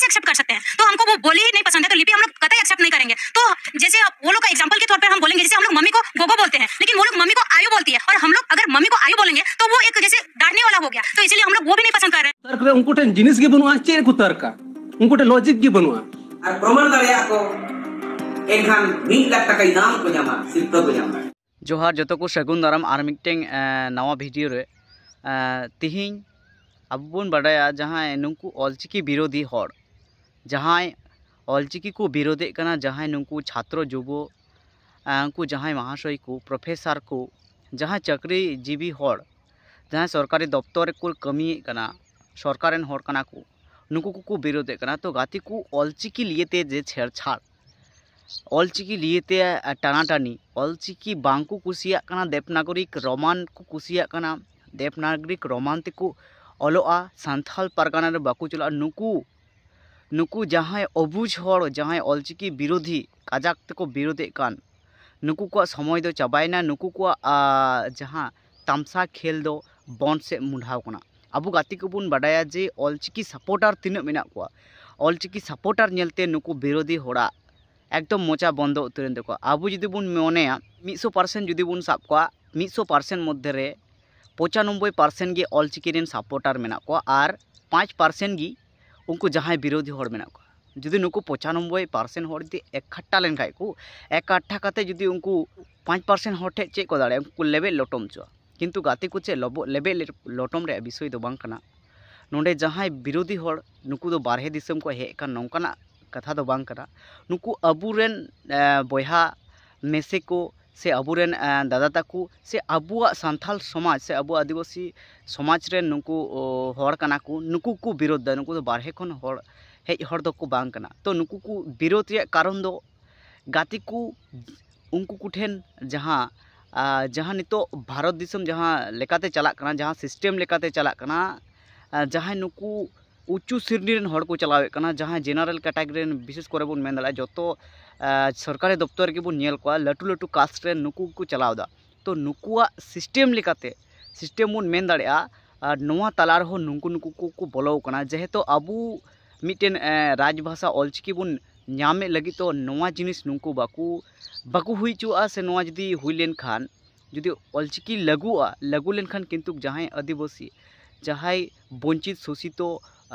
कैसे एक्सेप्ट कर सकते हैं? तो हमको वो बोली ही नहीं पसंद है, तो लिपि हम लोग कतई एक्सेप्ट नहीं करेंगे। तो जैसे वो लोग का एग्जांपल के तौर पर हम बोलेंगे, जैसे हम लोग मम्मी को गोगो बोलते हैं, लेकिन वो लोग मम्मी को आयु बोलती है, और हम लोग अगर मम्मी को आयु बोलेंगे तो वो एक जैसे डांटने वाला हो गया, तो इसलिए हम लोग वो भी नहीं पसंद कर रहे हैं। तर्क रे उनको टेन जिनिस गे बनुआ चे को तर्क उनको टे लॉजिक गे बनुआ और प्रमाण दाड़िया को एनखान 1 लाख टाका इनाम को ᱧᱟᱢᱟ सिर्फ को ᱧᱟᱢᱟ। जोहार जो को सगुन दाराम और मिट्टें नवा भिडियो रे तिहिं अब बन बाडाया जहाँ नुकु ऑलचिकी विरोधी हर जहाँ ऑलचिकी को विरोधे कना जहाँ नुकु छात्र जुबो उनको जहाँ महाशय को प्रोफेसर को जहाँ चाकरी जीवी हर जहाँ सरकारी दफ्तर को कमी कना सरकार हर कना को नुकु को विरोधे कना। तो गाती को ऑलचिकी लिए ते जे छेड़छाड़ ऑलचिकी लिए ते टानाटानी ऑलचिकी बांग को कुसिया कना देवनागरिक रोमान को कुसिया कना देवनागरिक रोमान तेको ऑलोआ सांथाल पारगाना रे बाकू चला नुकु नुकु जहाँ अबुझ हर जहाँ ऑलचिकी विरोधी काजाक तेको विरोधे कान नुकु को समय दो चाबायना नुकु को जहाँ तामसा खेल दो बंद से मुंढाव कना। अबु गाती को बुन बाडाया जे ऑलचिकी सपोर्टर तीना मेना को ऑलचिकी सपोर्टर नेलते नुकु विरोधी होड़ा एकदम मोचा बंद उतरेन देखो। आबू जुदी बुन मोनेया 100% जुदी बुन साब को 100% मध्य रे 95% गे ऑलचिकी रेन सपोर्टर मेना को और 5% गी उनको जहाँ विरोधी हर मेना को जुदी नुकु 95% हर जुदी एकट्ठा लेन खाय को एकट्ठा काते जुदी उनको 5% हर ठे चे को दाड़े उनको लेबे लोटम चो किंतु गाते को चे लेबे लोटम रे विषय दो बांग कना नोंडे जहाँ विरोधी हर नुकु दो बारहे दिसम को हे का नौकाना कथा दो बांग करा नुकु अबुरेन बयहा मेसे को से अबुरेन दादा ताकू से अबुआ सांथाल समाज से अबु आदिवासी समाज रे नुकु हर कना को नुकु को विरोध दा नुकु दो बारहे खन हर हेज हर दो को बांग कना। तो नुकु को विरोध रे कारण दो गाती को उनको कुठेन जहाँ जहाँ नितो भारत दिसम जहाँ लेकाते चला कना जहाँ सिस्टम लेकाते चला कना जहाँ नुकु उच्चु श्रेणी रेन हर को चलावे कना जहाँ जेनरल कैटेगरी रेन विशेष करे बुन मेन दाड़ा जतो सरकारी दफ्तर के बुन नेल को लटू लटू कास्ट रेन नुकु को चलावदा। तो नुकुआ सिस्टम लेकाते सिस्टम बुन मेन दाड़ा नोआ तलार हो नुकु नुकु को बोलो कना जेहेतु अबु मिटेन राजभाषा ऑलचिकी बुन ᱧᱟᱢᱮ लगी तो नोआ जिनिस नुकु बाकू हुई चुआ से नोआ जदी हुई लेन खान जदी ऑलचिकी लगू लेन खान किंतु जहाँ आदिवासी जहाँ वंचित शोषित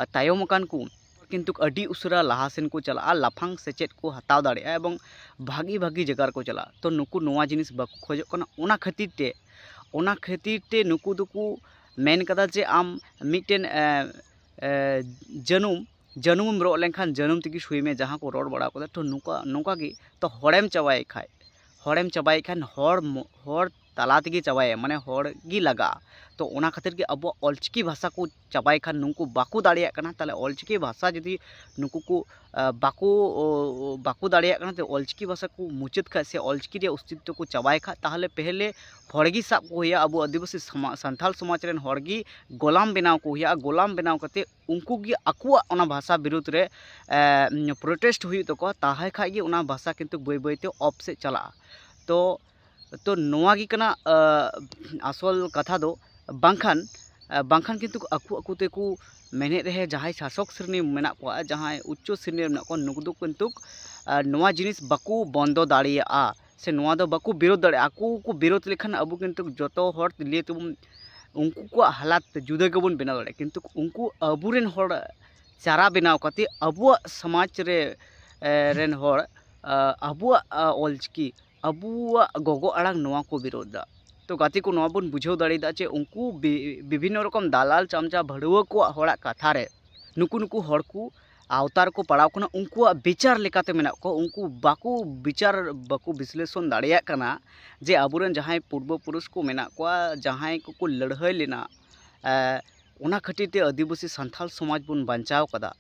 तायमकान को किंतु अडी उसरा लहासेन को चला लाफांग सेचेत को हताव दाड़े एवं भागी भागी जगह को चला। तो नुकु नोआ जिनिस बाकू खोजो कना ओना खातिर ते नुकु दुकु मेन कदा जे आम मिटेन जनुम रो लेखान जनुम तक सुई में जहाँ को रोड बड़ा को तो नौका गी तो हड़ेम चाबाए खान हर तला तक चाबाए माने हर गी लगा। तो ओना खातिर के अब ऑलचिकी भाषा को चाबाए खान नुकु बाकू दाड़िया कना ताले ऑलचिकी भाषा जदि नुकु को बाकू दाड़िया कना तो ऑलचिकी भाषा को मुचाद खा से ऑलचिकी रे अस्तित्व को चाबाए खा ताहले पहले हड़गी साब को हुआ अब आदिवासी सांथाल समाज रेन हड़गी गोलाम बनाव को हुआ गोलाम बनाव कते उनको गी आकुआ ओना भाषा विरुद्ध रे प्रोटेस्ट हुई तो को ताहे खा गी ओना भाषा किंतु बई बईते ऑफ से चला। तो नोआ गी कना आसल कथा दो बांखान किंतु आकु तेको मेने रहे जहाँ शासक श्रेणी मेना को जहाँ उच्च श्रेणी मेना को नुकु किंतु नोआ जिनिस बाकू बंदो दाड़िया से नोआ दो बाकू विरोध दाड़े आकु को विरोध लेखान अब किंतु जतो हर लिए तो उनको को हालात जुदा गेबन बना दाड़े किंतु उनको अबुरेन हर चारा बनाव कते अबुआ समाज रे रेन हर अबुआ ऑलचिकी अबुआ गोगो आड़ांग नोआ को विरोध दा। तो गाती को नोआ बन बुझाव दाड़ेदा जे उनको विभिन्न रकम दालाल चामचा भड़ुआ को हड़ा कथा रे नुकु हड़ को आवतार को पड़ाव कना उनको विचार लेकाते मेना को उनको बाकू विश्लेषण दाड़िया कना जे अबुरेन जहाँ पूर्व पुरुष को मेना को जहाँ को लड़ाई लेना ओना खातिर ते आदिवासी सांथाल समाज बन बांचाव कदा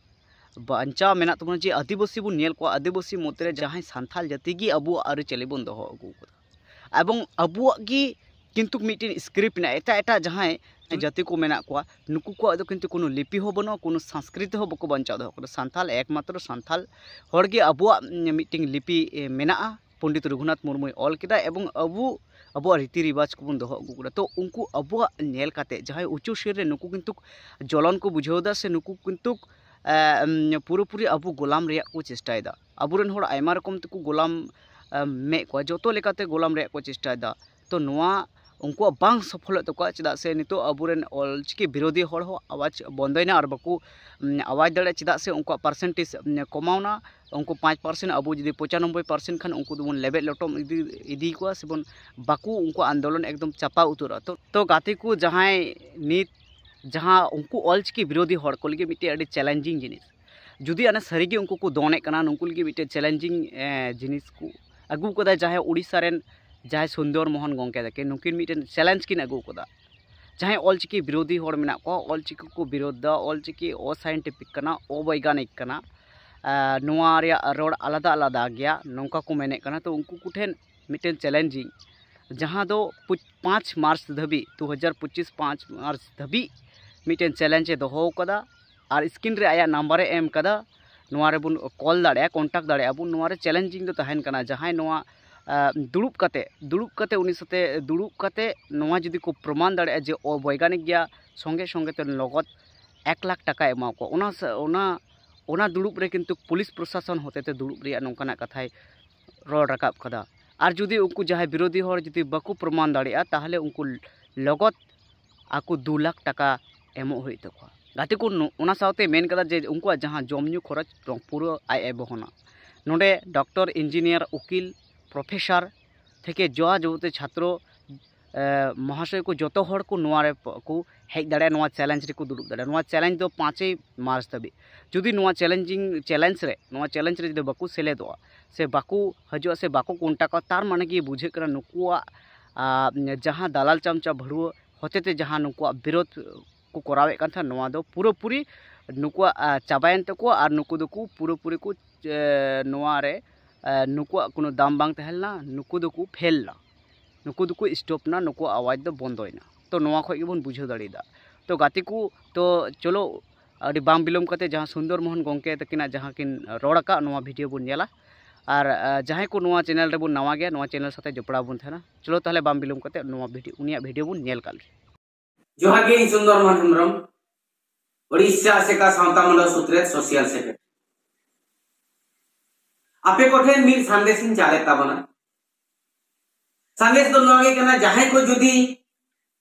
बांचाव मेना तबन जे आदिवासी बन नेल को आदिवासी मध्य जहाँ सांथाल जाति गी अबु आरिचाली बन दोहो अगु कदा एवं अबुआ गी किंतु मिट्टी स्क्रिप्ट ना एटा जहाँ जाति को मेना को नुकु को किंतु कोनो लिपि हो बनो कोनो संस्कृति हो बको बांचाव दो सांथाल एकमात्र सांथाल हड़गे अबुआ मिट्टी लिपि मेना पंडित रघुनाथ मुर्मू ऑल केदा एवं अब रीति रिवाज को बन दोहो अगुकड़ा। तो उनको अब नेल काते जहाँ उच्च श्रेणी नुकु किंतु जलन को बुझावदा से नुकु किंतु पूरी अबो गोलाम रे को चेष्टायदा अबुरेन होड़ आयमा रकम तेको गोलाम मे को जोतो लेकाते गोलाम रे को चेष्टायदा तो नोआ उनको बांग सफल तक चेदा से नितो अबुरेन ऑलचिकी विरोधी होड़ हो आवाज बंदना और बाकू आवाज दाड़े चेदा से उनको परसेंटेज कमावना उनको 5% अबो जुदी 95% खान उनको दोबन लेबे लटम इदी को सेबन बाकू उनको आंदोलन एकदम चापा उतरा तो गाते को जहां नित जहां उनको ऑलचिकी विरोधी होड़ को लगे मिटे अड़ी चैलेंजिंग जिनिस जुदी आने सरीगे उनको को दोने कना उनको लगे मिटे चैलेंजिंग जिनिस को अगू कदा जहां उड़ीसा रेन जहां सुंदर मोहन गोंके तके नुकिन मिटे चैलेंज किन अगू कदा जहां ऑलचिकी विरोधी होड़ मेना को ऑलचिकी को विरोध ऑलचिकी असाइंटिफिक कना अवैज्ञानिक कना नोआ रे रोड आलादा आलादा गया नौका को मेने कना तो उनको कुठेन मिटेन चैलेंजिंग जहां दो 5 मार्च धबी 2025 5 मार्च धबी मिटेन चैलेंज दोहो कदा और स्क्रीन रे आया नंबर एम कदा नोआ रे बुन कॉल दाड़े कॉन्टैक्ट दाड़े बुन नोआ रे चैलेंजिंग दो तहन कना जहां नोआ दुड़ुब कते उनी साथे दुड़ुब कते नोआ जदि को प्रमाण दाड़े जे अवैज्ञानिक गया संगे संगे ते लगत 1 लाख टाका एमा को ओना दुड़ुब रे किंतु पुलिस प्रशासन होते ते दुड़ुब रे नोंकाना कथाय रोड रकाब कदा और जुदी उनको जहां विरोधी होड़ जुदी बाकू प्रमाण दाड़े ताहले उनको लगत आको 2 लाख टाका एमो हुई तको गाते को ओना सावते मेन कदा जे उनको जहां जमन्यू खरच पूरा आय बहना नोडे डॉक्टर इंजीनियर उकिल प्रोफेसर थेके जोआ जोते छात्रों महाशय को जो हड़ को नोआरे को हेज दाड़े नोआ चैलेंज रे को दुड़ुब दाड़े नोआ चैलेंज दो 5 मार्च तबी जुदी नोआ चैलेंज रे जुदी बाकू सेलेदोआ से बाकू हजो से बाकू कॉन्टैक्ट तार माने कि बुझे करा नुकुआ जहां दालाल चमचा भड़ुआ होतेते जहां नुकुआ विरोध को करावे कान था नोआ दो पूरी नुकुआ चाबायन तको और नुकु दको पूरी को नोआ रे नुकुआ कोनो दाम बांग तहलना नुकु दको फेलना नुकु दको स्टॉपना नुकु आवाज दो बंदोयना तो नोआ खय गेबोन बुझाव दाड़ीदा तो गाती को तो चलो अड़ी बाम बिलम कते जहां सुंदर मोहन गोंके तकिना जहां किन रोड़का नोआ वीडियो बुन नेला और जहां को नोआ चैनल रे बुन नवा गया नोआ चैनल साथे जपड़ा बुन थाना चलो ताहले बाम बिलम कते नोआ वीडियो उनिया वीडियो बुन नेल काल जोहार गे सुंदर मोहन हेम्ब्रम ओडिशा सेका सावता मंडल सूत्रे सोशल सेक्रेटरी आपे कोठे मिल संदेशिन चाले ताबना संदेश दो नोगे कना जहां को जुदी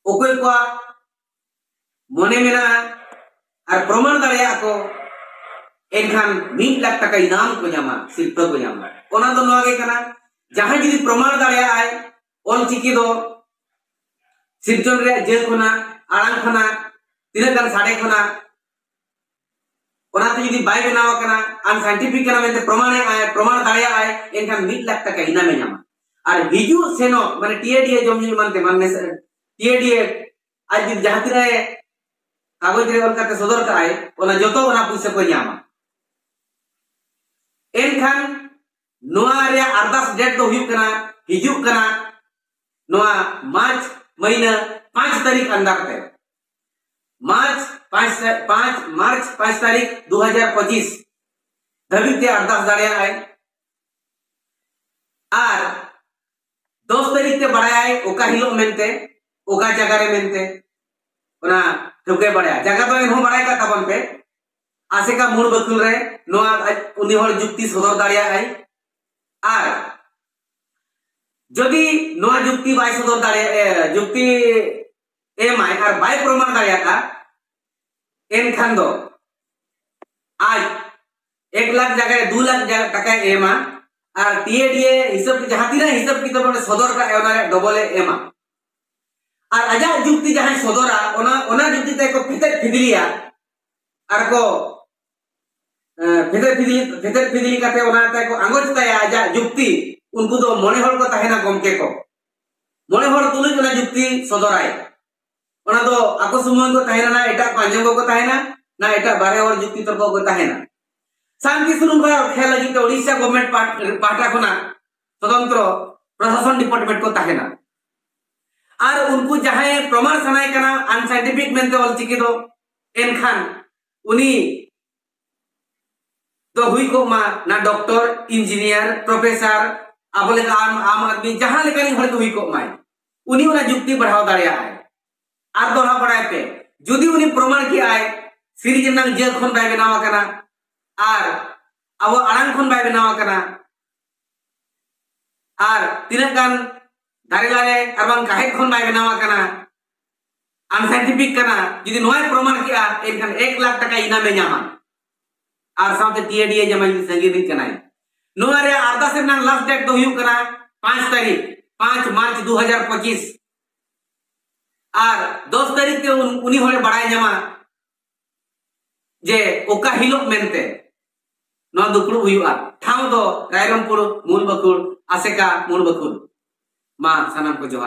ओकोय को मने मेना और प्रमाण दाड़िया को एनखान 1 लाख टाका इनाम को जामा शिल्प को जामा ओना दो नोगे कना जहां जुदी प्रमाण दाड़िया आय ऑल चिकी दो सिरजन रे जेल कोना आड़ांग खना तिना गान साडे खना ओना तो जुदी बाय बनावा कना अनसाइंटिफिक कना मेंते प्रमाण दाड़िया आय एनखान 1 लाख टाका इनाम में जामा और हिजु सेनो माने टीएडीए जमजु मानते मानने टीएडीए आज जहां तिना कागज रे ऑल काते सदर का आय ओना जतो ओना पैसा को जामा एनखान नोआ रे अरदास डेट दो हुयु कना हिजु कना नोआ मार्च महीना 5 तारीख अंदर ते मार्च 5 तारीख 2025 धबिते अरदास दाड़िया आय और 10 तारीख ते बड़ा आय ओका हिलो मेनते ओका जगह रे मेनते ओना ठुके बड़ा जगह तो इनहो बड़ा का तबन पे आसे का मूल बकुल रे नोआ उनी हर जुक्ति सदर दाड़िया आय और जदि नोआ जुक्ति बाय सदर दाड़िया जुक्ति एम आय और बाय प्रमाण दाड़िया का एनखान दो आज 1 लाख जगह 2 लाख टाका एमा और टीएडीए हिसाब जहां तीना हिसाब की तो सदर का ओना डबल एमा और आजा जुक्ति जहां सदरा ओना जुक्ति ते को फितर फिदलिया और को फितर फिदली काते ओना ते को आंगोज ताया आजा जुक्ति उनको दो मने हर को ताहेना गमके को मने हर तुलुज ओना जुक्ति सदराय ओना दो आको सुमन को ताहेना ना एटा पांजंगो को ताहेना ना एटा बारे और जुक्ति तर्क को ताहेना शांति सुरक्षा खेल लगी तो ओडिशा गवर्नमेंट पाटा खुना स्वतंत्र प्रशासन डिपार्टमेंट को ताहेना और उनको जहां प्रमाण सनाय कना अनसाइंटिफिक मेनते ऑल चिकी दो एनखान उनी तो हुई को मा ना डॉक्टर इंजीनियर प्रोफेसर आबले का आम आदमी जहां लेकानी हर हुई को माय उनी ओना जुक्ति बढ़ाव दाड़िया आय और दोहा पड़ाय पे जुदी उनी प्रमाण की आय सिरिज रंग जेल खन बाय बनावा कना और अब आड़ांग खन बाय बनावा कना और तीना गान दारे लारे और बांग काहे खन बाय बनावा कना अनसाइंटिफिक कना जुदी नोय प्रमाण किया एनखान 1 लाख टाका इनामे ᱧᱟᱢᱟ और साथे टीएडीए जमा जुदी संगीत कनाय नोय रे अरदास रंग लास्ट डेट दो हुयु कना 5 तारीख 5 मार्च 2025 और 10 तारीख के उनी होले बड़ाय ᱧᱟᱢᱟ जे ओका हिलोक मेनते नो दुपड़ू हुयुआ ठाव दो रायरमपुर मूल बकुड़ आसेका मूल बकुड़ मा सनम को जोहार।